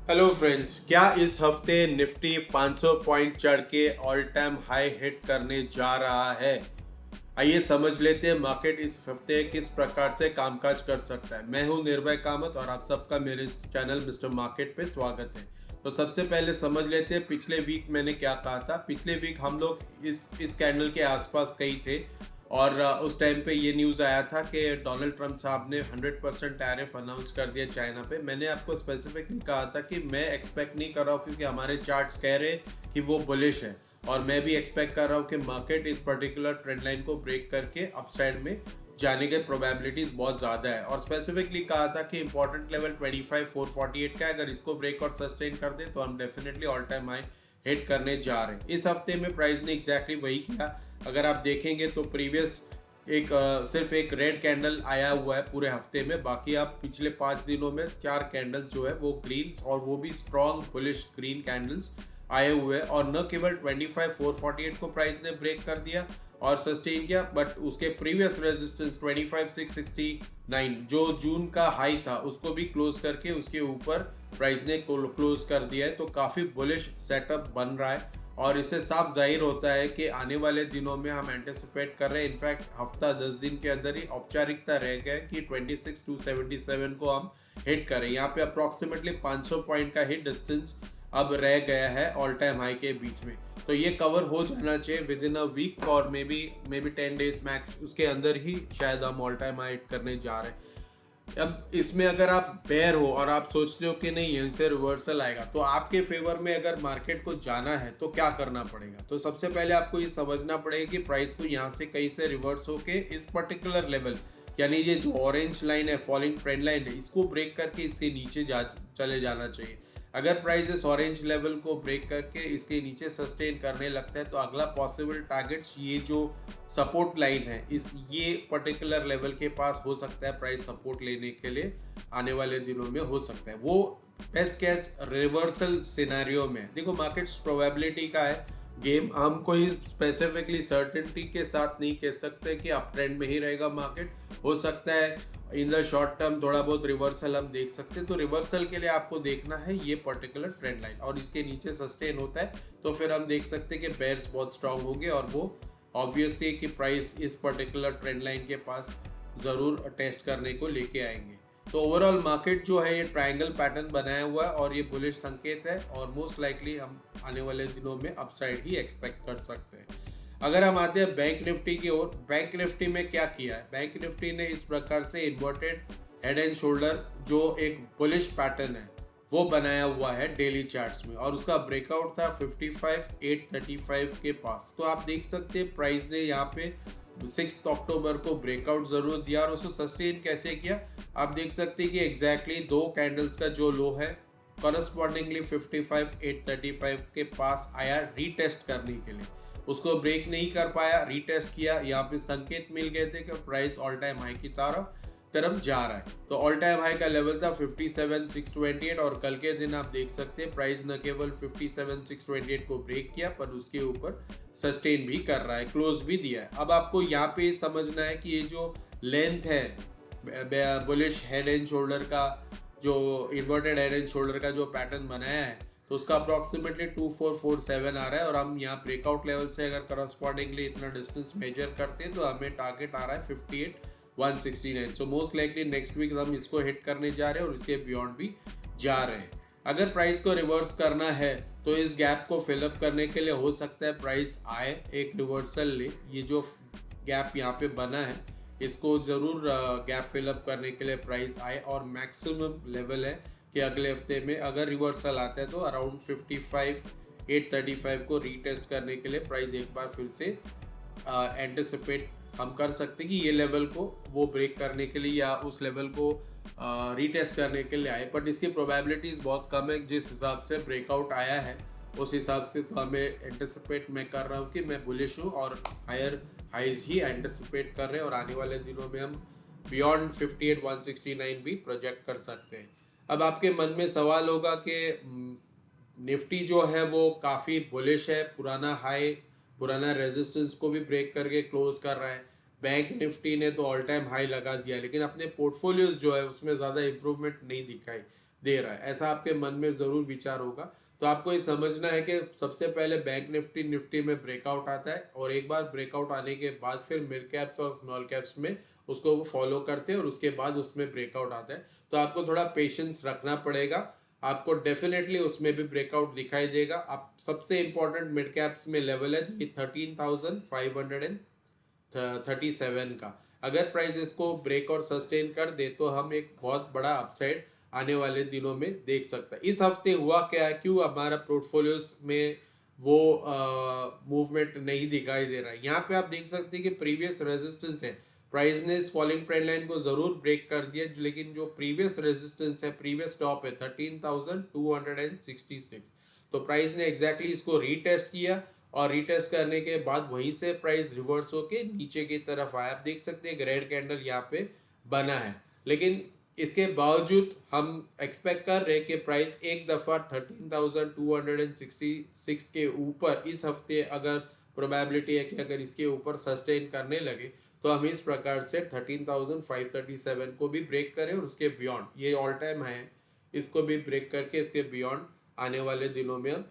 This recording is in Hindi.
हेलो फ्रेंड्स, क्या इस हफ्ते निफ्टी 500 पॉइंट चढ़ के ऑल टाइम हाई हिट करने जा रहा है? आइए समझ लेते हैं मार्केट इस हफ्ते किस प्रकार से कामकाज कर सकता है। मैं हूं निर्भय कामत और आप सबका मेरे इस चैनल मिस्टर मार्केट पे स्वागत है। तो सबसे पहले समझ लेते हैं पिछले वीक मैंने क्या कहा था। पिछले वीक हम लोग इस कैंडल के आसपास कहीं थे और उस टाइम पे ये न्यूज़ आया था कि डोनाल्ड ट्रंप साहब ने 100% टैरिफ अनाउंस कर दिया चाइना पे। मैंने आपको स्पेसिफिकली कहा था कि मैं एक्सपेक्ट नहीं कर रहा हूँ क्योंकि हमारे चार्ट्स कह रहे कि वो बुलिश है और मैं भी एक्सपेक्ट कर रहा हूँ कि मार्केट इस पर्टिकुलर ट्रेंड लाइन को ब्रेक करके अपसाइड में जाने के प्रोबेबिलिटीज बहुत ज़्यादा है। और स्पेसिफिकली कहा था कि इंपॉर्टेंट लेवल 25,448 का है, अगर इसको ब्रेक और सस्टेन कर दे तो हम definitely all time high hit करने जा रहे हैं। इस हफ्ते में प्राइस ने एग्जैक्टली वही किया। अगर आप देखेंगे तो प्रीवियस सिर्फ एक रेड कैंडल आया हुआ है पूरे हफ्ते में, बाकी आप पिछले 5 दिनों में 4 कैंडल्स जो है वो ग्रीन और वो भी स्ट्रॉन्ग बुलिश ग्रीन कैंडल्स आए हुए हैं। और न केवल 25,448 को प्राइस ने ब्रेक कर दिया और सस्टेन किया, बट उसके प्रीवियस रेजिस्टेंस 25,669 जो जून का हाई था उसको भी क्लोज करके उसके ऊपर प्राइस ने क्लोज कर दिया है। तो काफ़ी बुलिश सेटअप बन रहा है और इससे साफ जाहिर होता है कि आने वाले दिनों में हम एंटिसिपेट कर रहे हैं, इनफैक्ट हफ्ता 10 दिन के अंदर ही औपचारिकता रह गया कि 26,277 को हम हिट करें। यहाँ पे अप्रोक्सीमेटली 500 पॉइंट का हिट डिस्टेंस अब रह गया है ऑल टाइम हाई के बीच में। तो ये कवर हो जाना चाहिए विद इन अ वीक और मे बी 10 डेज मैक्स, उसके अंदर ही शायद हम ऑल टाइम हाई हिट करने जा रहे हैं। अब इसमें अगर आप बेयर हो और आप सोचते हो कि नहीं यहीं से रिवर्सल आएगा, तो आपके फेवर में अगर मार्केट को जाना है तो क्या करना पड़ेगा? तो सबसे पहले आपको ये समझना पड़ेगा कि प्राइस को यहाँ से कहीं से रिवर्स होके इस पर्टिकुलर लेवल, यानी ये जो ऑरेंज लाइन है, फॉलिंग ट्रेंड लाइन है, इसको ब्रेक करके इसके नीचे चले जाना चाहिए। अगर प्राइस इस ऑरेंज लेवल को ब्रेक करके इसके नीचे सस्टेन करने लगता है तो अगला पॉसिबल टारगेट्स ये जो सपोर्ट लाइन है इस ये पर्टिकुलर लेवल के पास हो सकता है। प्राइस सपोर्ट लेने के लिए आने वाले दिनों में हो सकता है वो बेस्ट केस रिवर्सल सिनेरियो में। देखो मार्केट प्रोबेबिलिटी का है गेम, हम कोई स्पेसिफिकली सर्टेनिटी के साथ नहीं कह सकते कि अप ट्रेंड में ही रहेगा मार्केट। हो सकता है इन द शॉर्ट टर्म थोड़ा बहुत रिवर्सल हम देख सकते हैं। तो रिवर्सल के लिए आपको देखना है ये पर्टिकुलर ट्रेंड लाइन और इसके नीचे सस्टेन होता है तो फिर हम देख सकते हैं कि बेयर्स बहुत स्ट्रांग होंगे और वो ऑब्वियसली कि प्राइस इस पर्टिकुलर ट्रेंड लाइन के पास ज़रूर टेस्ट करने को लेके आएंगे। तो ओवरऑल मार्केट जो है ये ट्रायंगल पैटर्न बनाया हुआ है और ये बुलिश संकेत है और मोस्ट लाइकली हम आने वाले दिनों में अपसाइड ही एक्सपेक्ट कर सकते हैं। अगर हम आते हैं बैंक निफ्टी की ओर, बैंक निफ्टी में क्या किया है? बैंक निफ्टी ने इस प्रकार से इन्वर्टेड हेड एंड शोल्डर जो एक बुलिश पैटर्न है वो बनाया हुआ है डेली चार्ट्स में और उसका ब्रेकआउट था 55,835 के पास। तो आप देख सकते हैं प्राइस ने यहाँ पे 6 अक्टूबर को ब्रेकआउट जरूर दिया और उसको सस्टेन कैसे किया आप देख सकते हैं कि एग्जैक्टली 2 कैंडल्स का जो लो है करस्पॉन्डिंगली 55,835 के पास आया रीटेस्ट करने के लिए। उसको ब्रेक नहीं कर पाया, रीटेस्ट किया, यहाँ पे संकेत मिल गए थे कि प्राइस ऑल टाइम हाई की तरफ जा रहा है। तो ऑल टाइम हाई का लेवल था 57,628 और कल के दिन आप देख सकते हैं प्राइस न केवल 57,628 को ब्रेक किया पर उसके ऊपर सस्टेन भी कर रहा है, क्लोज भी दिया है। अब आपको यहाँ पे समझना है कि ये जो लेंथ है बुलिश हेड एंड शोल्डर का, जो इन्वर्टेड हेड एंड शोल्डर का जो पैटर्न बनाया है तो उसका अप्रॉक्सीमेटली 2447 आ रहा है और हम यहाँ ब्रेकआउट लेवल से अगर करस्पॉन्डिंगली इतना डिस्टेंस मेजर करते हैं तो हमें टारगेट आ रहा है 58,169। So most likely next week हम इसको हिट करने जा रहे हैं और इसके बियॉन्ड भी जा रहे हैं। अगर प्राइस को रिवर्स करना है तो इस गैप को फिलअप करने के लिए हो सकता है प्राइस आए एक रिवर्सल ले, ये जो गैप यहाँ पे बना है इसको ज़रूर गैप फिलअप करने के लिए प्राइस आए और मैक्सिमम लेवल है कि अगले हफ्ते में अगर रिवर्सल आता है तो अराउंड 55,835 को रीटेस्ट करने के लिए प्राइस एक बार फिर से एंटिसिपेट हम कर सकते हैं कि ये लेवल को वो ब्रेक करने के लिए या उस लेवल को रीटेस्ट करने के लिए आए। बट इसकी प्रोबेबिलिटीज़ बहुत कम है। जिस हिसाब से ब्रेकआउट आया है उस हिसाब से तो हमें एंटिसिपेट मैं कर रहा हूँ कि मैं बुलिश हूँ और हायर हाइज ही एंटिसिपेट कर रहे हैं और आने वाले दिनों में हम बियॉन्ड 58,169 भी प्रोजेक्ट कर सकते हैं। अब आपके मन में सवाल होगा कि निफ्टी जो है वो काफ़ी बुलिश है, पुराना हाई पुराना रेजिस्टेंस को भी ब्रेक करके क्लोज कर रहा है। बैंक निफ्टी ने तो ऑल टाइम हाई लगा दिया लेकिन अपने पोर्टफोलियोज जो है उसमें ज़्यादा इंप्रूवमेंट नहीं दिखाई। दे रहा है, ऐसा आपके मन में जरूर विचार होगा। तो आपको ये समझना है कि सबसे पहले बैंक निफ्टी निफ्टी में ब्रेकआउट आता है, और एक बार ब्रेकआउट आने के बाद फिर मिड कैप्स और स्मॉल कैप्स में उसको फॉलो करते हैं, और उसके बाद उसमें ब्रेकआउट आता है। तो आपको थोड़ा पेशेंस रखना पड़ेगा, आपको डेफिनेटली उसमें भी ब्रेकआउट दिखाई देगा। आप सबसे इंपॉर्टेंट मिड कैप्स में लेवल है ये 13,537 का, अगर प्राइस इसको ब्रेक और सस्टेन कर दे तो हम एक बहुत बड़ा अपसाइड आने वाले दिनों में देख सकते हैं। इस हफ्ते हुआ क्या है, क्यों हमारा पोर्टफोलियोज में वो मूवमेंट नहीं दिखाई दे रहा है। यहाँ पे आप देख सकते हैं कि प्रीवियस रेजिस्टेंस है, प्राइस ने इस फॉलिंग ट्रेंड लाइन को जरूर ब्रेक कर दिया, लेकिन जो प्रीवियस रेजिस्टेंस है, प्रीवियस टॉप है 13,266, तो प्राइस ने एग्जैक्टली इसको रीटेस्ट किया, और रीटेस्ट करने के बाद वहीं से प्राइस रिवर्स होके नीचे की तरफ आया। आप देख सकते हैं रेड कैंडल यहाँ पे बना है, लेकिन इसके बावजूद हम एक्सपेक्ट कर रहे हैं कि प्राइस एक दफा 13,266 के ऊपर इस हफ्ते, अगर प्रोबेबिलिटी है कि अगर इसके ऊपर सस्टेन करने लगे तो हम इस प्रकार से 13,537 को भी ब्रेक करें, और उसके बियॉन्ड ये ऑल टाइम है, इसको भी ब्रेक करके इसके बियॉन्ड आने वाले दिनों में हम